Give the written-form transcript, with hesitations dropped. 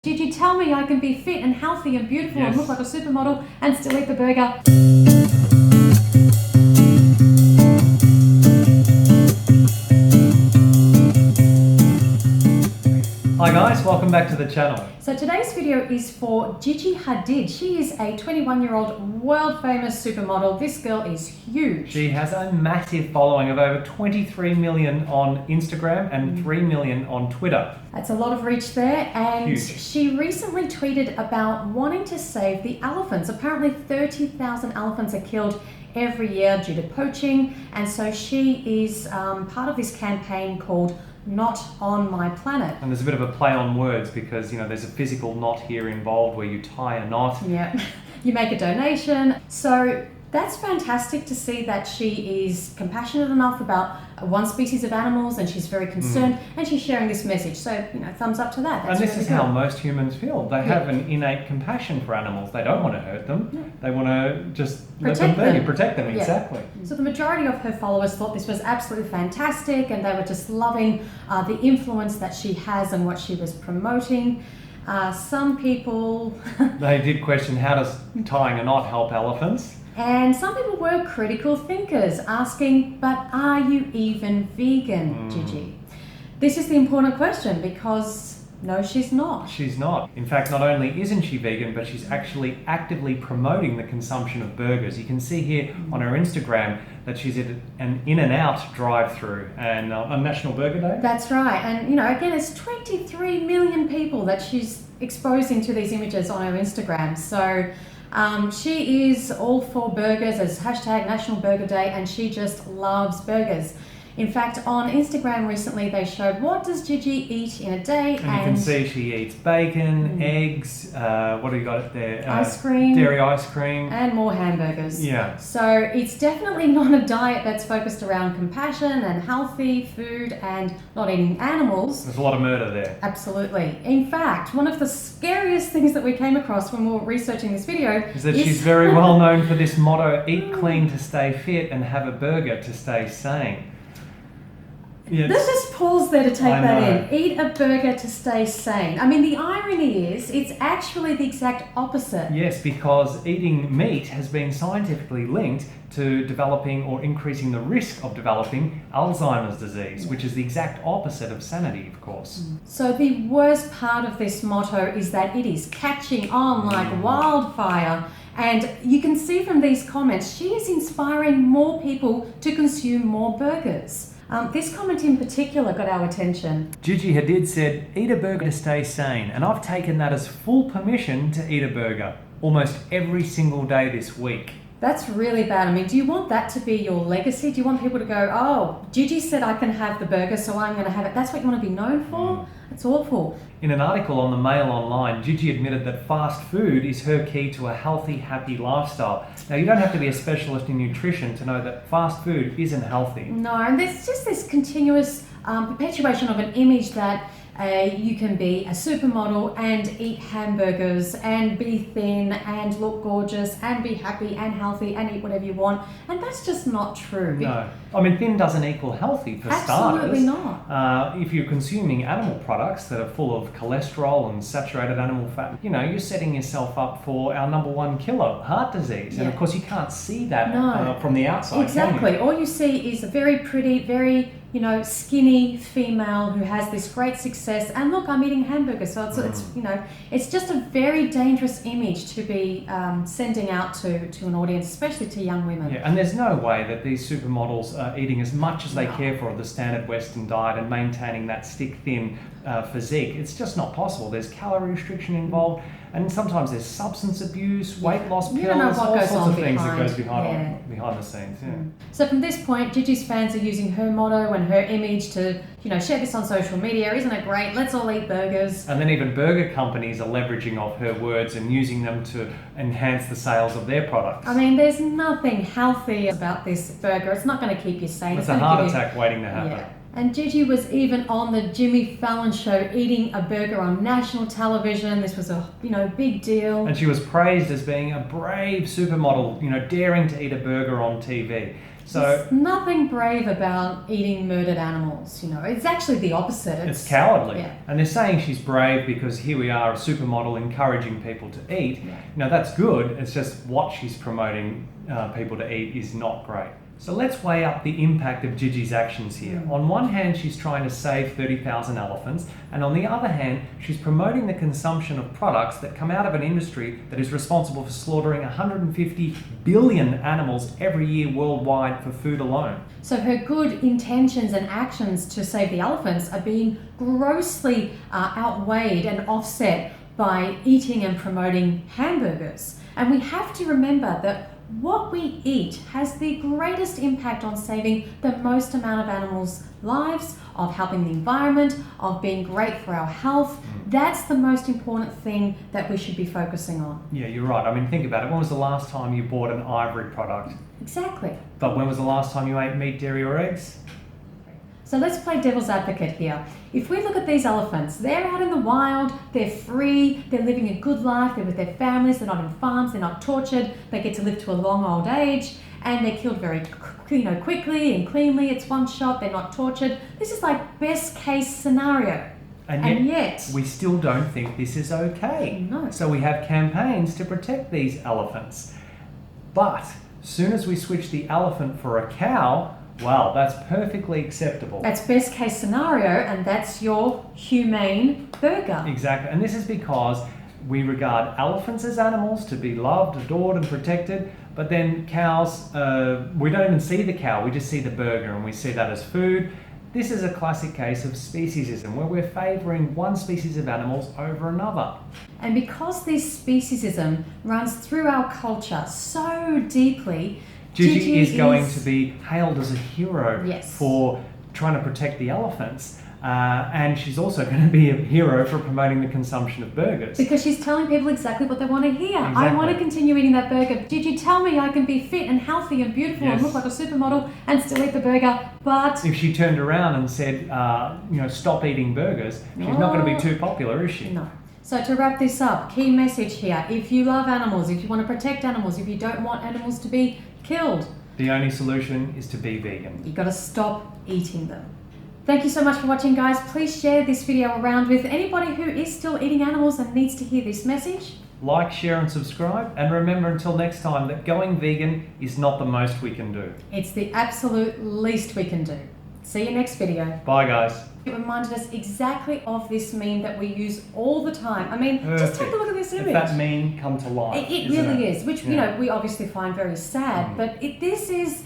Gigi, tell me I can be fit and healthy and beautiful and look like a supermodel and still eat the burger. Hi guys, welcome back to the channel. So today's video is for Gigi Hadid. She is a 21-year-old world famous supermodel. This girl is huge. She has a massive following of over 23 million on Instagram and 3 million on Twitter. That's a lot of reach there, and Huge. She recently tweeted about wanting to save the elephants. Apparently 30,000 elephants are killed every year due to poaching, and so she is part of this campaign called Not on My Planet. And there's a bit of a play on words because, you know, there's a physical knot here involved where you tie a knot. Yeah, you make a donation. So that's fantastic to see that she is compassionate enough about one species of animals, and she's very concerned, and she's sharing this message. So, you know, thumbs up to that. That's and this really is good. how most humans feel. They have an innate compassion for animals. They don't want to hurt them. They want to just Protect them. Protect them, Yeah. exactly. So the majority of her followers thought this was absolutely fantastic, and they were just loving the influence that she has and what she was promoting. Some people... They did question, how does tying a knot help elephants? And some people were critical thinkers, asking, but are you even vegan, Gigi? This is the important question, because no, she's not. She's not. In fact, not only isn't she vegan, but she's actually actively promoting the consumption of burgers. You can see here on her Instagram that she's at an In-N-Out drive-through and on National Burger Day. That's right. And, you know, again, it's 23 million people that she's exposing to these images on her Instagram. So she is all for burgers as hashtag National Burger Day, and she just loves burgers. In fact, on Instagram recently they showed what does Gigi eat in a day, and you can see she eats bacon, eggs, what do you got there? Ice cream. Dairy ice cream. And more hamburgers. Yeah. So it's definitely not a diet that's focused around compassion and healthy food and not eating animals. There's a lot of murder there. Absolutely. In fact, one of the scariest things that we came across when we were researching this video is that she's very well known for this motto, eat clean to stay fit and have a burger to stay sane. Yes. Let's just pause there to take that in. Eat a burger to stay sane. I mean, the irony is, it's actually the exact opposite. Yes, because eating meat has been scientifically linked to developing or increasing the risk of developing Alzheimer's disease, which is the exact opposite of sanity, of course. So the worst part of this motto is that it is catching on like wildfire. And you can see from these comments, she is inspiring more people to consume more burgers. This comment in particular got our attention. Gigi Hadid said, eat a burger to stay sane, and I've taken that as full permission to eat a burger almost every single day this week. That's really bad. I mean, do you want that to be your legacy? Do you want people to go, oh, Gigi said I can have the burger, so I'm going to have it. That's what you want to be known for? It's awful. In an article on the Mail Online, Gigi admitted that fast food is her key to a healthy, happy lifestyle. Now, you don't have to be a specialist in nutrition to know that fast food isn't healthy. No, and there's just this continuous perpetuation of an image that you can be a supermodel and eat hamburgers and be thin and look gorgeous and be happy and healthy and eat whatever you want. And that's just not true. No. I mean, thin doesn't equal healthy for starters. Absolutely not. If you're consuming animal products that are full of cholesterol and saturated animal fat, you know, you're setting yourself up for our #1 killer, heart disease. And of course, you can't see that from the outside. Exactly. All you see is a very pretty, very, you know, skinny female who has this great success, and look, I'm eating hamburgers. So it's you know, it's just a very dangerous image to be sending out to an audience, especially to young women. Yeah, and there's no way that these supermodels are eating as much as they care for the standard Western diet and maintaining that stick-thin physique. It's just not possible. There's calorie restriction involved, and sometimes there's substance abuse, weight loss pills, all sorts of things that goes behind the scenes. Yeah. So from this point, Gigi's fans are using her motto and her image to, you know, share this on social media. Isn't it great? Let's all eat burgers. And then even burger companies are leveraging off her words and using them to enhance the sales of their products. I mean, there's nothing healthy about this burger. It's not going to keep you sane. It's a heart attack waiting to happen. Yeah. And Gigi was even on the Jimmy Fallon show eating a burger on national television. This was a big deal. And she was praised as being a brave supermodel, daring to eat a burger on TV. So there's nothing brave about eating murdered animals. It's actually the opposite. It's cowardly. Yeah. And they're saying she's brave because here we are, a supermodel encouraging people to eat. Yeah. That's good. It's just what she's promoting people to eat is not great. So let's weigh up the impact of Gigi's actions here. On one hand, she's trying to save 30,000 elephants, and on the other hand, she's promoting the consumption of products that come out of an industry that is responsible for slaughtering 150 billion animals every year worldwide for food alone. So her good intentions and actions to save the elephants are being grossly outweighed and offset by eating and promoting hamburgers. And we have to remember that what we eat has the greatest impact on saving the most amount of animals' lives, of helping the environment, of being great for our health. That's the most important thing that we should be focusing on. Yeah, you're right. I mean, think about it. When was the last time you bought an ivory product? Exactly. But when was the last time you ate meat, dairy, or eggs? So let's play devil's advocate here. If we look at these elephants, they're out in the wild, they're free, they're living a good life, they're with their families, they're not in farms, they're not tortured, they get to live to a long old age, and they're killed very quickly and cleanly. It's one shot, they're not tortured. This is like best case scenario. And yet we still don't think this is okay. No. So we have campaigns to protect these elephants. But soon as we switch the elephant for a cow, well, that's perfectly acceptable. That's best case scenario, and that's your humane burger. Exactly. And this is because we regard elephants as animals to be loved, adored, and protected. But then cows, we don't even see the cow, we just see the burger, and we see that as food. This is a classic case of speciesism, where we're favouring one species of animals over another. And because this speciesism runs through our culture so deeply, Gigi is going to be hailed as a hero Yes. for trying to protect the elephants. And she's also going to be a hero for promoting the consumption of burgers. Because she's telling people exactly what they want to hear. Exactly. I want to continue eating that burger. Gigi, tell me I can be fit and healthy and beautiful and Yes. look like a supermodel and still eat the burger, but... If she turned around and said, stop eating burgers, she's not going to be too popular, is she? No. So to wrap this up, key message here. If you love animals, if you want to protect animals, if you don't want animals to be killed, The only solution is to be vegan. you've got to stop eating them. Thank you so much for watching, guys. Please share this video around with anybody who is still eating animals and needs to hear this message. Like, share and subscribe, and remember until next time that going vegan is not the most we can do. It's the absolute least we can do. See you next video. Bye guys. It reminded us exactly of this meme that we use all the time. I mean, just take a look at this image. If that meme come to life. It isn't really it? is, which, Yeah. we obviously find very sad, but this is